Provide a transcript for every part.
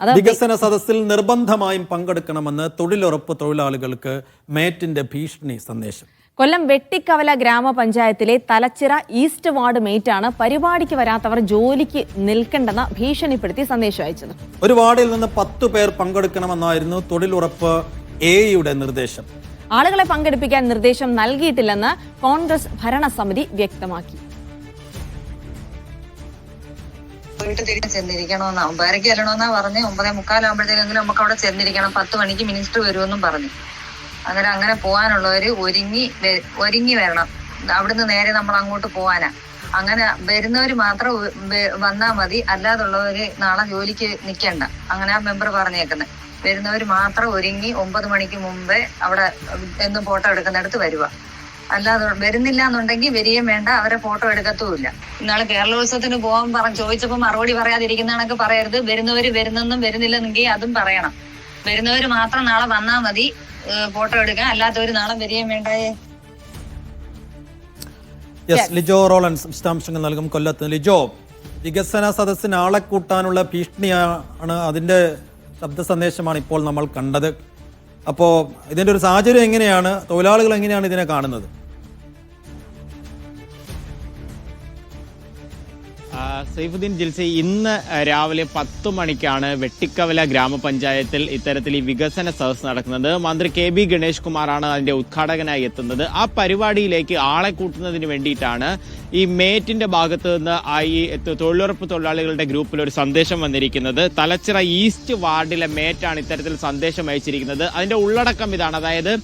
വികസന സദസ്സിൽ നിർബന്ധമായും പങ്കെടുക്കണമെന്ന് തൊഴിലുറപ്പ് തൊഴിലാളികൾക്ക് മേറ്റിന്റെ ഭീഷണി സന്ദേശം. കൊല്ലം വെട്ടിക്കവല ഗ്രാമപഞ്ചായത്തിലെ തലച്ചിറ ഈസ്റ്റ് വാർഡ് മേറ്റാണ് പരിപാടിക്ക് വരാത്തവർ ജോലിക്ക് നിൽക്കേണ്ടെന്ന ഭീഷണിപ്പെടുത്തി സന്ദേശം അയച്ചത്. ഒരു വാർഡിൽ നിന്ന് 10 പേർ പങ്കെടുക്കണമെന്നായിരുന്നു തൊഴിലുറപ്പ് എയുടെ നിർദ്ദേശം. ആളുകളെ പങ്കെടുപ്പിക്കാൻ നിർദ്ദേശം നൽകിയിട്ടില്ലെന്ന് കോൺഗ്രസ് ഭരണസമിതി വ്യക്തമാക്കി. വീട്ടിൽ തിരിച്ച് ചെന്നിരിക്കണമെന്നാ 9:30 ചെല്ലണമെന്നാ പറഞ്ഞ് 9:45 ആകുമ്പോഴത്തേക്കെങ്കിലും നമുക്ക് അവിടെ ചെന്നിരിക്കണം. 10 മണിക്ക് മിനിസ്റ്റർ വരുമെന്നും പറഞ്ഞു. അങ്ങനെ പോകാനുള്ളവര് ഒരുങ്ങി വരണം. അവിടുന്ന് നേരെ നമ്മൾ അങ്ങോട്ട് പോവാനാ. അങ്ങനെ വരുന്നവര് മാത്രം വന്നാൽ മതി, അല്ലാതുള്ളവര് നാളെ ജോലിക്ക് നിൽക്കണ്ട. അങ്ങനെ ആ മെമ്പർ പറഞ്ഞേക്കുന്നത്. വരുന്നവര് മാത്രം ഒരുങ്ങി 9 മണിക്ക് മുമ്പേ അവിടെ എന്നും ഫോട്ടോ എടുക്കുന്നിടത്ത് വരുക. അല്ലാതെ വരുന്നില്ല എന്നുണ്ടെങ്കിൽ വരികയും വേണ്ട, അവരെ ഫോട്ടോ എടുക്കത്തുമില്ല. ഇന്നാളെ കേരളോത്സവത്തിന് പോകാൻ ചോദിച്ചപ്പോ മറുപടി പറയാതിരിക്കുന്നതാണൊക്കെ പറയരുത്. വരുന്നവര് വരുന്നെന്നും വരുന്നില്ലെന്നെങ്കിൽ അതും പറയണം. വരുന്നവര് മാത്രം നാളെ വന്നാൽ മതി ഫോട്ടോ എടുക്കാൻ, അല്ലാത്തവര് നാളെ വരികയും വേണ്ടായേ. ലിജോ റോളൻസ് വിശദാംശങ്ങൾ നൽകും കൊല്ലത്ത്. ലിജോ, വികസന സദസ്സിന് ആളെ കൂട്ടാനുള്ള ഭീഷണിയാണ്, അതിന്റെ ശബ്ദ സന്ദേശമാണ് ഇപ്പോൾ നമ്മൾ കണ്ടത്. അപ്പോൾ ഇതിന്റെ ഒരു സാഹചര്യം എങ്ങനെയാണ്, തൊഴിലാളികൾ എങ്ങനെയാണ് ഇതിനെ കാണുന്നത്? സൈഫുദ്ദീൻ ജിൽസി, ഇന്ന് രാവിലെ 10 മണിക്കാണ് വെട്ടിക്കവല ഗ്രാമപഞ്ചായത്തിൽ ഇത്തരത്തിൽ ഈ വികസന സദസ്സ് നടക്കുന്നത്. മന്ത്രി KB ഗണേഷ് കുമാറാണ് അതിന്റെ ഉദ്ഘാടകനായി എത്തുന്നത്. ആ പരിപാടിയിലേക്ക് ആളെ കൂട്ടുന്നതിന് വേണ്ടിയിട്ടാണ് ഈ മേറ്റിന്റെ ഭാഗത്ത് നിന്ന് ഈ തൊഴിലുറപ്പ് തൊഴിലാളികളുടെ ഗ്രൂപ്പിൽ ഒരു സന്ദേശം വന്നിരിക്കുന്നത്. തലച്ചിറ ഈസ്റ്റ് വാർഡിലെ മേറ്റാണ് ഇത്തരത്തിൽ സന്ദേശം അയച്ചിരിക്കുന്നത്. അതിന്റെ ഉള്ളടക്കം ഇതാണ്. അതായത്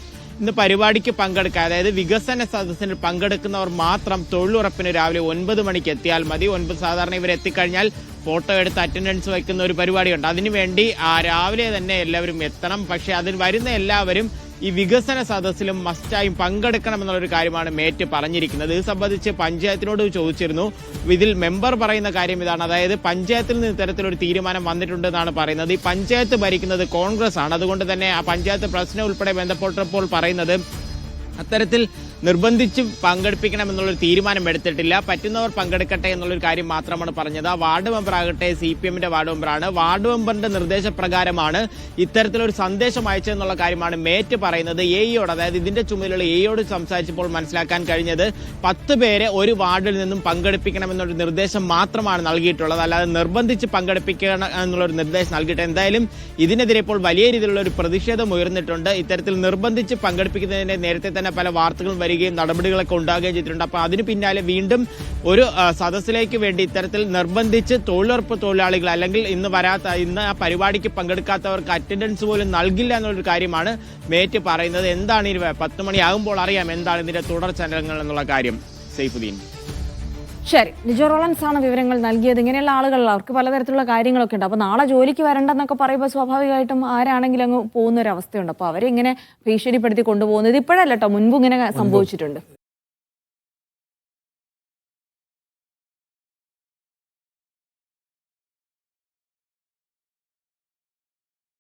ഇന്ന് പരിപാടിക്ക് പങ്കെടുക്കുക, അതായത് വികസന സദസ്സിന് പങ്കെടുക്കുന്നവർ മാത്രം തൊഴിലുറപ്പിന് രാവിലെ 9 മണിക്ക് എത്തിയാൽ മതി. സാധാരണ ഇവർ എത്തിക്കഴിഞ്ഞാൽ ഫോട്ടോ എടുത്ത് അറ്റൻഡൻസ് വയ്ക്കുന്ന ഒരു പരിപാടിയുണ്ട്. അതിനുവേണ്ടി രാവിലെ തന്നെ എല്ലാവരും എത്തണം. പക്ഷെ അതിൽ വരുന്ന എല്ലാവരും ഈ വികസന സദസ്സിലും മസ്റ്റായും പങ്കെടുക്കണം എന്നുള്ളൊരു കാര്യമാണ് മേറ്റ് പറഞ്ഞിരിക്കുന്നത്. ഇത് സംബന്ധിച്ച് പഞ്ചായത്തിനോട് ചോദിച്ചിരുന്നു. ഇതിൽ മെമ്പർ പറയുന്ന കാര്യം ഇതാണ്. അതായത് പഞ്ചായത്തിൽ നിന്ന് ഇത്തരത്തിലൊരു തീരുമാനം വന്നിട്ടുണ്ടെന്നാണ് പറയുന്നത്. ഈ പഞ്ചായത്ത് ഭരിക്കുന്നത് കോൺഗ്രസ് ആണ്. അതുകൊണ്ട് തന്നെ ആ പഞ്ചായത്ത് പ്രസിഡന്റ് ഉൾപ്പെടെ ബന്ധപ്പെട്ടപ്പോൾ പറയുന്നത് അത്തരത്തിൽ നിർബന്ധിച്ച് പങ്കെടുപ്പിക്കണം എന്നുള്ളൊരു തീരുമാനം എടുത്തിട്ടില്ല. പറ്റുന്നവർ പങ്കെടുക്കട്ടെ എന്നുള്ളൊരു കാര്യം മാത്രമാണ് പറഞ്ഞത്. ആ വാർഡ് മെമ്പർ ആകട്ടെ CPMന്റെ വാർഡ് മെമ്പറാണ്. വാർഡ് മെമ്പറിന്റെ നിർദ്ദേശപ്രകാരമാണ് ഇത്തരത്തിലൊരു സന്ദേശം അയച്ചതെന്നുള്ള കാര്യമാണ് മേറ്റ് പറയുന്നത്. എയോട്, അതായത് ഇതിന്റെ ചുമതലയുള്ള എയോട് സംസാരിച്ചപ്പോൾ മനസ്സിലാക്കാൻ കഴിഞ്ഞത് 10 പേരെ ഒരു വാർഡിൽ നിന്നും പങ്കെടുപ്പിക്കണം എന്നൊരു നിർദ്ദേശം മാത്രമാണ് നൽകിയിട്ടുള്ളത്. അല്ലാതെ നിർബന്ധിച്ച് പങ്കെടുപ്പിക്കണം എന്നുള്ളൊരു നിർദ്ദേശം നൽകിയിട്ട് എന്തായാലും ഇതിനെതിരെ ഇപ്പോൾ വലിയ രീതിയിലുള്ള ഒരു പ്രതിഷേധം ഉയർന്നിട്ടുണ്ട്. ഇത്തരത്തിൽ നിർബന്ധിച്ച് പങ്കെടുപ്പിക്കുന്നതിന്റെ നേരത്തെ തന്നെ പല വാർത്തകളും വരികയും നടപടികളൊക്കെ ഉണ്ടാകുകയും ചെയ്തിട്ടുണ്ട്. അപ്പോൾ അതിന് പിന്നാലെ വീണ്ടും ഒരു സദസ്സിലേക്ക് വേണ്ടി ഇത്തരത്തിൽ നിർബന്ധിച്ച് തൊഴിലുറപ്പ് തൊഴിലാളികൾ അല്ലെങ്കിൽ ഇന്ന് ആ പരിപാടിക്ക് പങ്കെടുക്കാത്തവർക്ക് അറ്റൻഡൻസ് പോലും നൽകില്ല എന്നുള്ളൊരു കാര്യമാണ് മേറ്റ് പറയുന്നത്. എന്താണ് 10 മണിയാകുമ്പോൾ അറിയാം എന്താണ് ഇതിന്റെ തുടർ ചലനങ്ങൾ എന്നുള്ള കാര്യം. സൈഫുദ്ദീൻ. ശരി, ലിജോ റോളൻസ് ആണ് വിവരങ്ങൾ നൽകിയത്. ഇങ്ങനെയുള്ള ആളുകൾ, അവർക്ക് പലതരത്തിലുള്ള കാര്യങ്ങളൊക്കെ ഉണ്ട്. അപ്പോൾ നാളെ ജോലിക്ക് വരണ്ടെന്നൊക്കെ പറയുമ്പോൾ സ്വാഭാവികമായിട്ടും ആരാണെങ്കിലും അങ്ങ് പോകുന്ന ഒരു അവസ്ഥയുണ്ട്. അപ്പോൾ അവരെങ്ങനെ ഭീഷണിപ്പെടുത്തി കൊണ്ടുപോകുന്നത് ഇപ്പോഴല്ല കേട്ടോ, മുൻപ് ഇങ്ങനെ സംഭവിച്ചിട്ടുണ്ട്.